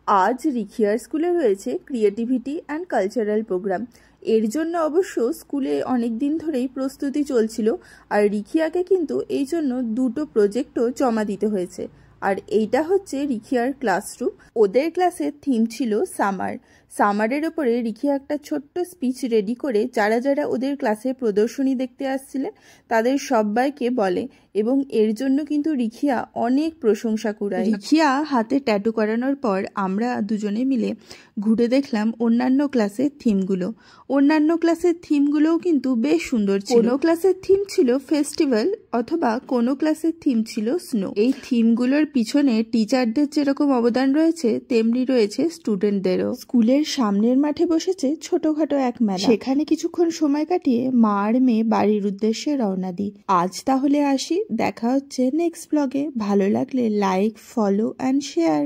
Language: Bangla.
আজ রিখিয়ার স্কুলে রয়েছে ক্রিয়েটিভিটি অ্যান্ড কালচারাল প্রোগ্রাম। এর জন্য অবশ্য স্কুলে অনেক দিন ধরেই প্রস্তুতি চলছিল, আর রিখিয়াকে কিন্তু এই জন্য দুটো প্রজেক্টও জমা দিতে হয়েছে। আর এইটা হচ্ছে রিখিয়ার ক্লাসরুম। ওদের ক্লাসের থিম ছিল সামারের ওপরে রিখিয়া একটা ছোট্ট স্পিচ রেডি করে যারা যারা ওদের ক্লাসে প্রদর্শনী দেখতে আসছিলেন তাদের সবাইকে বলে, এবং এর জন্য কিন্তু রিখিয়া অনেক প্রশংসা কুড়ায়। রিখিয়া হাতে ট্যাটু করানোর পর আমরা দুজনে মিলে ঘুরে দেখলাম অন্যান্য ক্লাসের থিমগুলো। অন্যান্য ক্লাসের থিমগুলোও কিন্তু বেশ সুন্দর ছিল। কোনো ক্লাসের থিম ছিল ফেস্টিভ্যাল, অথবা কোনো ক্লাসের থিম ছিল স্নো। এই থিমগুলোর পিছনে টিচারদের যেরকম অবদান রয়েছে তেমনি রয়েছে স্টুডেন্টদেরও। স্কুলের সামনের মাঠে বসেছে ছোটখাটো এক মেলা, সেখানে কিছুক্ষণ সময় কাটিয়ে মা আর মেয়ে বাড়ির উদ্দেশ্যে রওনা দিই। আজ তাহলে আসি, দেখা হচ্ছে নেক্সট ব্লগে। ভালো লাগলে লাইক, ফলো অ্যান্ড শেয়ার।